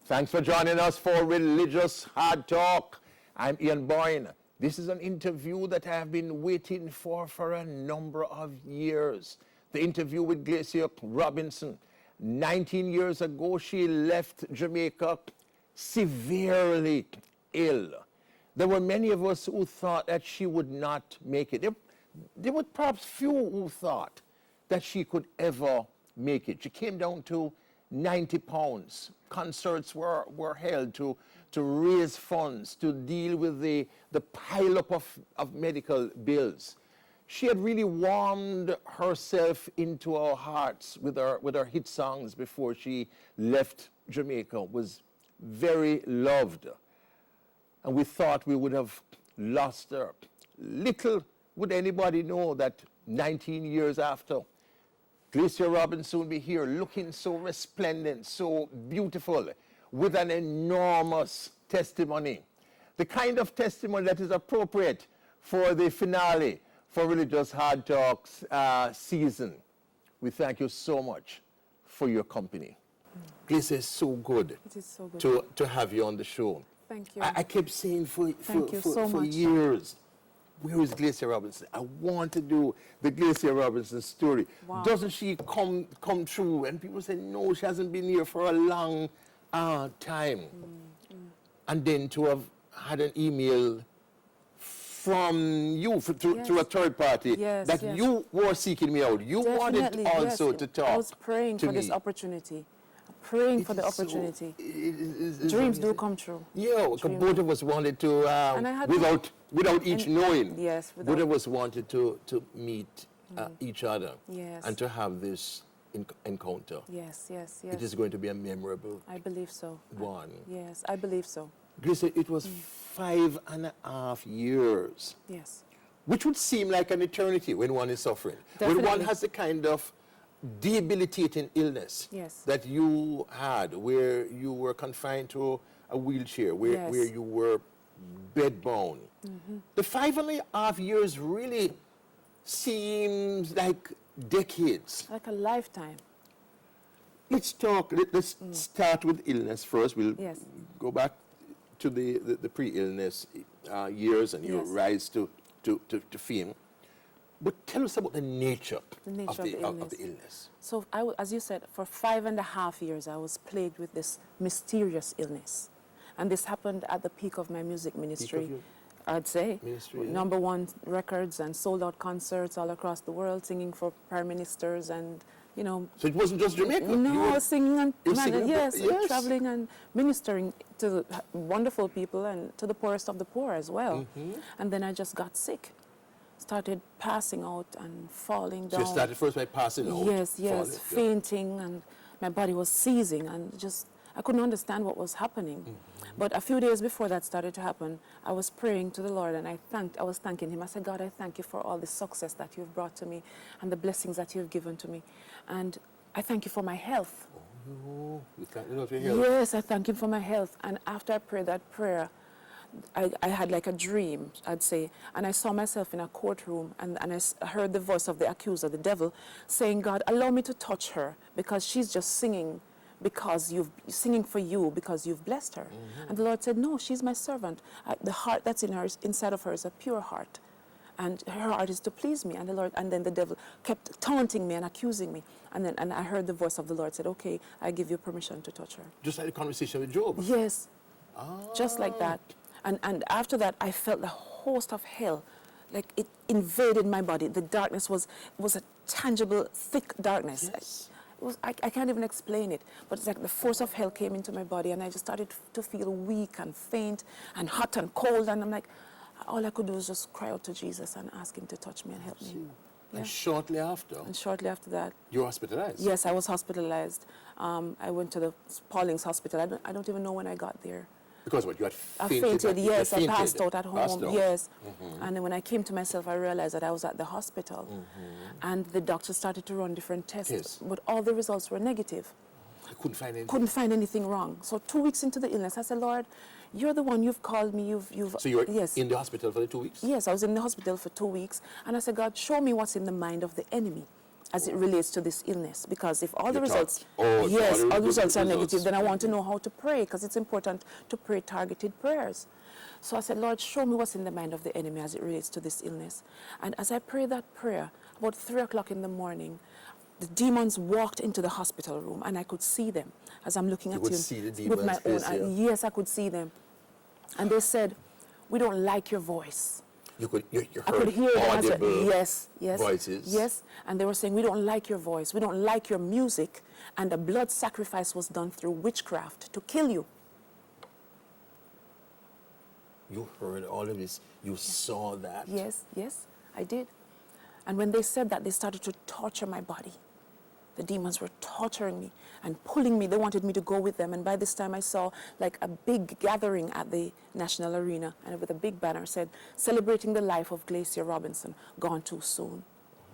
Thanks for joining us for Religious Hard Talk. I'm Ian Boyne. This is an interview that I have been waiting for a number of years. The interview with Glacier Robinson. 19 years ago, she left Jamaica severely ill. There were many of us who thought that she would not make it. There were perhaps few who thought that she could ever make it. She came down to 90 pounds. Concerts were held to raise funds, to deal with the pile-up of medical bills. She had really warmed herself into our hearts with her hit songs before she left Jamaica, was very loved. And we thought we would have lost her. Little would anybody know that 19 years after, Glacier Robinson will be here looking so resplendent, so beautiful, with an enormous testimony. The kind of testimony that is appropriate for the finale for Religious Hard Talks season. We thank you so much for your company. This is so good, it is so good to have you on the show. Thank you. I kept saying for much. years, where is Glacier Robinson? I want to do the Glacier Robinson story. Wow. Doesn't she come true? And people say, no, she hasn't been here for a long time. And then to have had an email from you through a third party that you were seeking me out. You Definitely, wanted also to talk. I was praying for this opportunity. Praying for the opportunity. Dreams do come true. Yeah, both of us wanted to, without each knowing, yes, both of us wanted to meet each other yes. and to have this encounter. Yes. It is going to be a memorable I believe so. one. Yes, I believe so. Grace, it was 5.5 years. Yes. Which would seem like an eternity when one is suffering. Definitely. When one has the kind of debilitating illness that you had, where you were confined to a wheelchair, where you were bedbound. The 5.5 years really seems like decades. Like a lifetime. Let's talk, let's start with illness first. We'll go back to the pre-illness years and your rise to fame. But tell us about the nature of the illness. So, as you said, for 5.5 years, I was plagued with this mysterious illness. And this happened at the peak of my music ministry, I'd say. Number one records and sold-out concerts all across the world, singing for prime ministers and, you know. So it wasn't just Jamaica? No, I was singing and yes. traveling and ministering to wonderful people and to the poorest of the poor as well. And then I just got sick. Started passing out and falling down. So you started first by passing out? Yes, fainting, and my body was seizing, and just, I couldn't understand what was happening. But a few days before that started to happen, I was praying to the Lord, and I was thanking Him. I said, God, I thank you for all the success that you've brought to me, and the blessings that you've given to me. And I thank you for my health. Oh, you thank the Lord for your health? Yes, I thank Him for my health. And after I prayed that prayer, I had like a dream, I'd say, and I saw myself in a courtroom, and I heard the voice of the accuser, the devil, saying, God, allow me to touch her, because she's just singing singing for you because you've blessed her. And the Lord said, no, she's my servant. The heart that's inside of her is a pure heart, and her heart is to please me. And then the devil kept taunting me and accusing me, and I heard the voice of the Lord said, okay, I give you permission to touch her. Just like the conversation with Job? Yes, just like that. And after that, I felt the host of hell, like it invaded my body. The darkness was a tangible, thick darkness. Yes. I can't even explain it, but it's like the force of hell came into my body, and I just started to feel weak and faint and hot and cold. And I'm like, all I could do was just cry out to Jesus and ask Him to touch me and help me. Yeah. And shortly after? And shortly after that. You were hospitalized? Yes, I was hospitalized. I went to the Pauling's Hospital. I don't even know when I got there. Because what, you had fainted? I fainted, yes. I passed out at home, Out. yes. And then when I came to myself, I realized that I was at the hospital. And the doctor started to run different tests, but all the results were negative. I couldn't find anything? Couldn't find anything wrong. So 2 weeks into the illness, I said, Lord, you're the one, you've called me, So you were in the hospital for the 2 weeks? Yes, I was in the hospital for 2 weeks. And I said, God, show me what's in the mind of the enemy. as it relates to this illness, because if all the You results, thought, yes, all the all the results are results. negative, then I want to know how to pray, because it's important to pray targeted prayers. So I said, Lord, show me what's in the mind of the enemy as it relates to this illness. And as I prayed that prayer, about 3 o'clock in the morning, the demons walked into the hospital room, and I could see them as I'm looking You at could him see the with my demons own face eyes. here? Yes, I could see them. And they said, we don't like your voice. You I could hear them. I said, audible yes, voices. yes. And they were saying, we don't like your voice. We don't like your music. And a blood sacrifice was done through witchcraft to kill you. You heard all of this. You saw that. Yes, I did. And when they said that, they started to torture my body. The demons were torturing me and pulling me. They wanted me to go with them. And by this time, I saw like a big gathering at the National Arena, and with a big banner said, celebrating the life of Glacier Robinson, gone too soon.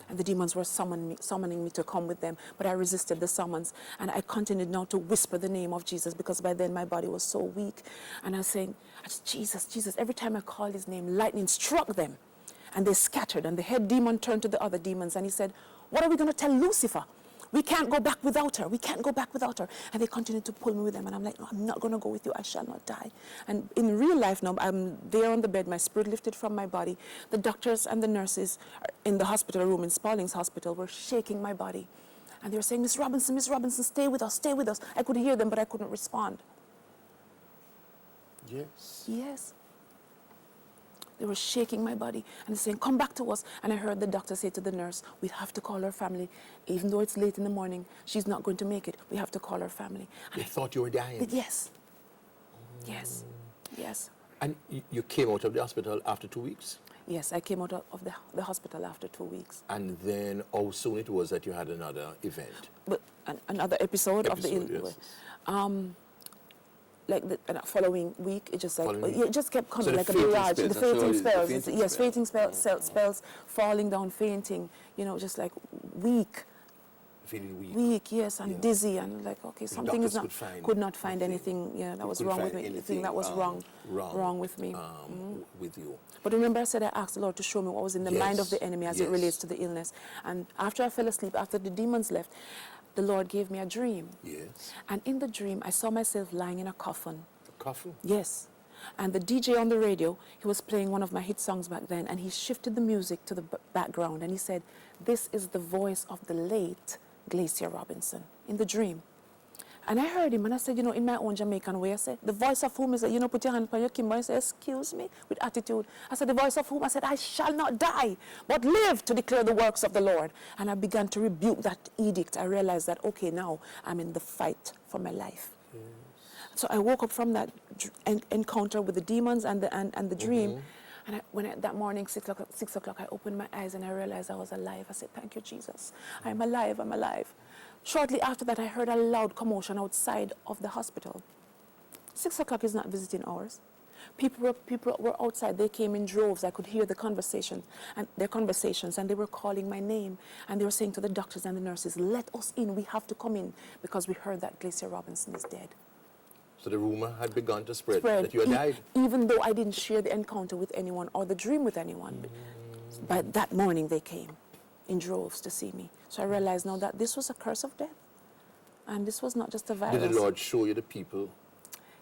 And the demons were summoning me to come with them, but I resisted the summons. And I continued now to whisper the name of Jesus, because by then my body was so weak. And I was saying, Jesus, Jesus. Every time I called his name, lightning struck them. And they scattered. And the head demon turned to the other demons, and he said, what are we going to tell Lucifer? We can't go back without her. We can't go back without her. And they continued to pull me with them. And I'm like, no, I'm not going to go with you. I shall not die. And in real life now, I'm there on the bed, my spirit lifted from my body. The doctors and the nurses in the hospital room in Spalding's Hospital were shaking my body. And they were saying, Miss Robinson, stay with us, stay with us. I could hear them, but I couldn't respond. Yes. Yes. They were shaking my body and saying, come back to us. And I heard the doctor say to the nurse, we have to call her family. Even though it's late in the morning, she's not going to make it. We have to call her family. They thought you were dying. Yes. Yes. Yes. And you came out of the hospital after 2 weeks? Yes, I came out of the hospital after 2 weeks. And then how soon it was that you had another event? But another episode of the Yes. like the following week, it just like it just kept coming, So like a barrage. The fainting spells, yes, fainting spells. spells, falling down, fainting. You know, just like weak. Feeling weak. Weak, yes, and dizzy, and like, okay, something is not. Could not find anything. Yeah, that was wrong with me. Anything that was wrong with me. With you. But remember, I said I asked the Lord to show me what was in the mind of the enemy as it relates to the illness. And after I fell asleep, after the demons left, the Lord gave me a dream. Yes. And in the dream, I saw myself lying in a coffin. A coffin? Yes. And the DJ on the radio, he was playing one of my hit songs back then, and he shifted the music to the background, and he said, this is the voice of the late Glacier Robinson, in the dream. And I heard him, and I said, you know, in my own Jamaican way, I said, the voice of whom is that? You know, put your hand upon your kimbo and say, excuse me, with attitude. I said, the voice of whom? I said, I shall not die, but live to declare the works of the Lord. And I began to rebuke that edict. I realized that, okay, now I'm in the fight for my life. Yes. So I woke up from that encounter with the demons and the dream. And that morning, 6 o'clock, I opened my eyes and I realized I was alive. I said, thank you, Jesus. I'm alive, I'm alive. Shortly after that, I heard a loud commotion outside of the hospital. 6 o'clock is not visiting hours. People were outside. They came in droves. I could hear the conversation and their conversations, and they were calling my name. And they were saying to the doctors and the nurses, let us in. We have to come in, because we heard that Glacier Robinson is dead. So the rumor had begun to spread that you had died? Even though I didn't share the encounter with anyone or the dream with anyone. But that morning they came in droves to see me. So I realized now that this was a curse of death. And this was not just a virus. Did the Lord show you the people?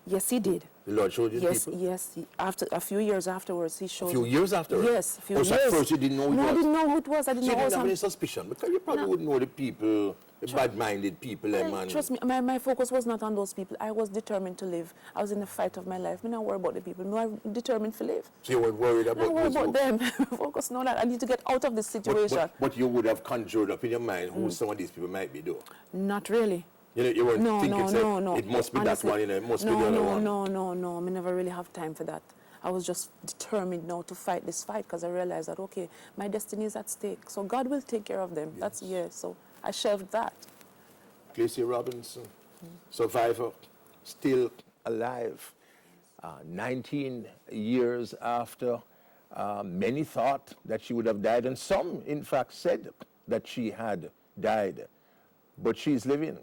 Yes, he did. The Lord showed you the people? Yes. After a few years afterwards, he showed. A few years afterwards? Yes, a few years. So at first you didn't know who it was? No, I didn't know who it was. I didn't know. You didn't have any suspicion? Because you probably wouldn't know the people, the bad-minded people. Trust me, my focus was not on those people. I was determined to live. I was in the fight of my life. I'm not worried about the people. I'm determined to live. So you weren't worried about them? Not worried about them. Focus on that. I need to get out of this situation. But you would have conjured up in your mind who some of these people might be, though? Not really. You weren't thinking, no. it must be Honestly, that one, it must be the other one. No. I never really have time for that. I was just determined now to fight this fight, because I realized that, okay, my destiny is at stake. So God will take care of them. Yes. So I shelved that. Glacier Robinson, survivor, still alive. 19 years after, many thought that she would have died, and some, in fact, said that she had died. But she's living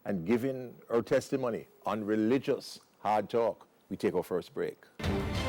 and giving her testimony on Religious Hard Talk. We take our first break.